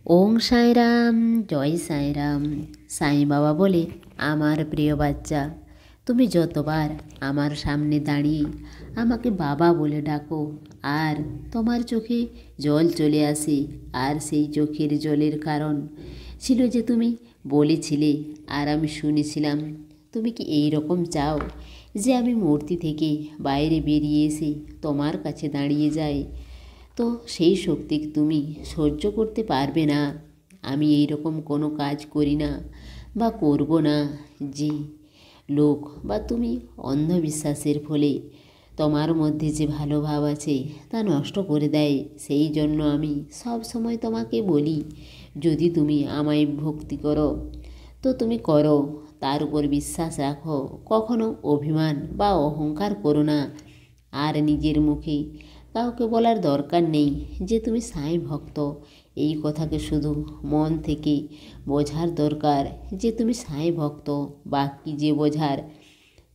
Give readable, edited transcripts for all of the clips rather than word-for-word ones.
ওং সাঁইরাম, জয় সাঁইরাম। সাঁই বাবা বলে, আমার প্রিয় বাচ্চা, তুমি যতবার আমার সামনে দাঁড়িয়ে আমাকে বাবা বলে ডাকো আর তোমার চোখে জল চলে আসে, আর সেই চোখের জলের কারণ ছিল যে তুমি বলেছিলে আর আমি শুনেছিলাম, তুমি কি এই রকম চাও যে আমি মূর্তি থেকে বাইরে বেরিয়ে এসে তোমার কাছে দাঁড়িয়ে যাই? তো সেই শক্তি তুমি সহ্য করতে পারবে না। আমি এই রকম কোনো কাজ করি না বা করব না যে লোক বা তুমি অন্ধবিশ্বাসের ফলে তোমার মধ্যে যে ভালো ভাব আছে তা নষ্ট করে দেয়। সেই জন্য আমি সব সময় তোমাকে বলি, যদি তুমি আমায় ভক্তি করো তো তুমি করো, তার উপর বিশ্বাস রাখো, কখনো অভিমান বা অহংকার করো না। আর নিজের মুখে কাউকে বলার দরকার নেই যে তুমি সাঁই ভক্ত। এই কথাকে শুধু মন থেকে বোঝার দরকার যে তুমি সাঁই ভক্ত। বাকি যে বোঝার,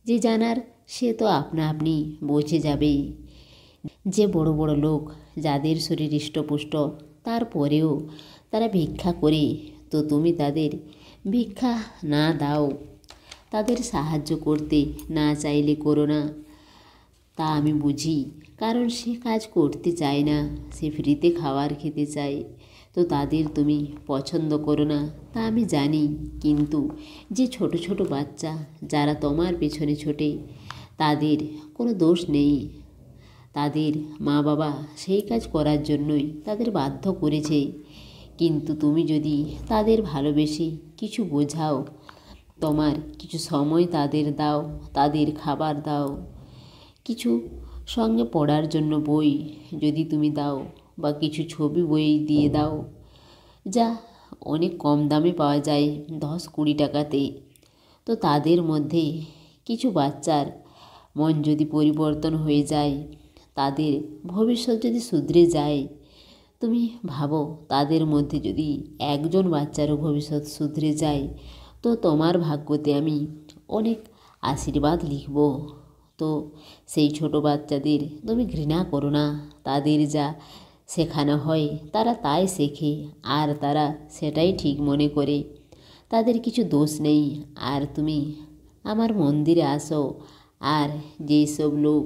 যে জানার, সে তো আপনা আপনি বুঝে যাবে। যে বড় বড় লোক যাদের শরীর হৃষ্টপুষ্ট তারপরেও তারা ভিক্ষা করে, তো তুমি তাদের ভিক্ষা না দাও, তাদের সাহায্য করতে না চাইলে করো না, তা আমি বুঝি। কারণ সে কাজ করতে চায় না, সে ফ্রিতে খাবার খেতে চায়। তো তাদের তুমি পছন্দ করো না, তা আমি জানি। কিন্তু যে ছোট ছোট বাচ্চা যারা তোমার পেছনে ছোটে, তাদের কোনো দোষ নেই। তাদের মা বাবা সেই কাজ করার জন্যই তাদের বাধ্য করেছে। কিন্তু তুমি যদি তাদের ভালোবেসে কিছু বোঝাও, তোমার কিছু সময় তাদের দাও, তাদের খাবার দাও, কিছু সঙ্গে পড়ার জন্য বই যদি তুমি দাও, বা কিছু ছবি বই দিয়ে দাও, যা অনেক কম দামে পাওয়া যায়, 10-20 টাকাতে, তো তাদের মধ্যে কিছু বাচ্চার মন যদি পরিবর্তন হয়ে যায়, তাদের ভবিষ্যৎ যদি শুধরে যায়, তুমি ভাবো তাদের মধ্যে যদি একজন বাচ্চারও ভবিষ্যৎ শুধরে যায়, তো তোমার ভাগ্যতে আমি অনেক আশীর্বাদ লিখব। তো সেই ছোট বাচ্চাদের তুমি ঘৃণা করো না। তাদের যা শেখানো হয় তারা তাই শেখে, আর তারা সেটাই ঠিক মনে করে, তাদের কিছু দোষ নেই। আর তুমি আমার মন্দিরে আসো, আর যেই সব লোক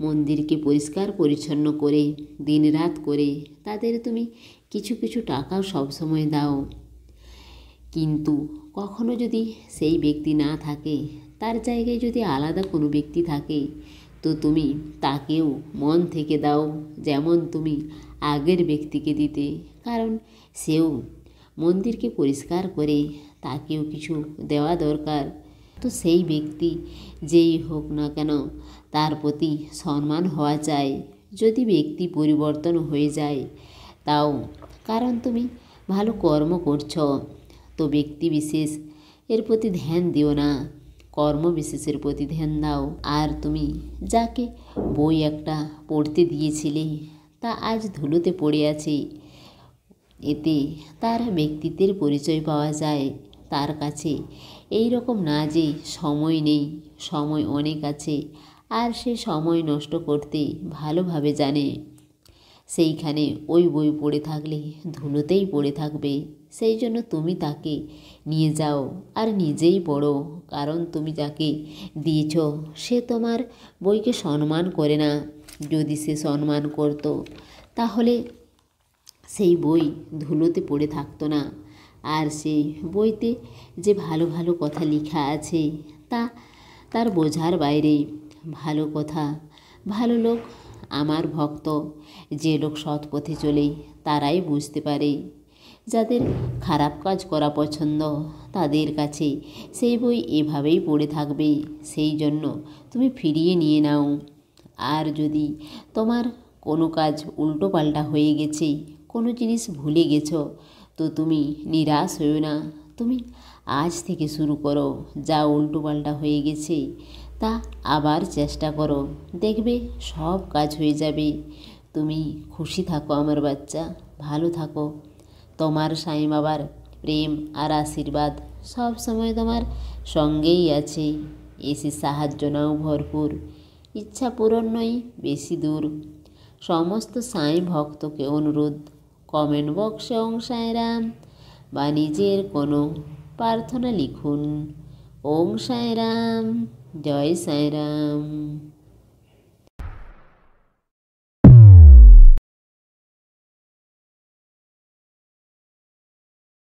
মন্দিরকে পরিষ্কার পরিচ্ছন্ন করে দিনরাত করে, তাদের তুমি কিছু কিছু টাকাও সবসময় দাও। কিন্তু কখনো যদি সেই ব্যক্তি না থাকে, তার জায়গায় যদি আলাদা কোনো ব্যক্তি থাকে, তো তুমি তাকেও মন থেকে দাও, যেমন তুমি আগের ব্যক্তিকে দিতে। কারণ সেও মন্দিরকে পরিষ্কার করে, তাকেও কিছু দেওয়া দরকার। তো সেই ব্যক্তি যেই হোক না কেন, তার প্রতি সম্মান হওয়া চাই। যদি ব্যক্তি পরিবর্তন হয়ে যায় তাও কারণ তুমি ভালো কর্ম করছো, তো ব্যক্তি বিশেষ এর প্রতি ধ্যান দিও না, কর্ম বিশেষের প্রতি ধ্যান দাও। আর তুমি যাকে বই একটা পড়তে দিয়েছিলে, তা আজ ধুলোতে পড়ে আছে। এতে তার ব্যক্তিত্বের পরিচয় পাওয়া যায়। তার কাছে এই রকম না যে সময় নেই, সময় অনেক আছে, আর সে সময় নষ্ট করতে ভালোভাবে জানে। সেইখানে ওই বই পড়ে থাকলে ধুলোতেই পড়ে থাকবে। সেই জন্য তুমি তাকে নিয়ে যাও আর নিজেই পড়ো। কারণ তুমি যাকে দিয়েছ সে তোমার বইকে সম্মান করে না। যদি সে সম্মান করতো তাহলে সেই বই ধুলোতে পড়ে থাকতো না। আর সেই বইতে যে ভালো ভালো কথা লেখা আছে তা তার বোঝার বাইরে। ভালো কথা, ভালো লোক আমার ভক্ত, যে লোক সৎ পথে চলে তারাই বুঝতে পারে। যাদের খারাপ কাজ করা পছন্দ, তাদের কাছে সেই বই এভাবেই পড়ে থাকবে। সেই জন্য তুমি ফিরিয়ে নিয়ে নাও। আর যদি তোমার কোনো কাজ উল্টো পাল্টা হয়ে গেছে, কোনো জিনিস ভুলে গেছো, তো তুমি নিরাশ হও না। তুমি আজ থেকে শুরু করো, যা উল্টো পাল্টা হয়ে গেছে তা আবার চেষ্টা করো, দেখবে সব কাজ হয়ে যাবে। তুমি খুশি থাকো আমার বাচ্চা, ভালো থাকো। তোমার সাঁই বাবার প্রেম আর আশীর্বাদ সব সময় তোমার সঙ্গেই আছে। এসে সাহায্য নাও ভরপুর, ইচ্ছা পূরণ নয় বেশি দূর। সমস্ত সাঁই ভক্তকে অনুরোধ, কমেন্ট বক্সে ওং সাইরাম বা নিজের কোনো প্রার্থনা লিখুন। ওং সাইরাম, জয় সাইরাম।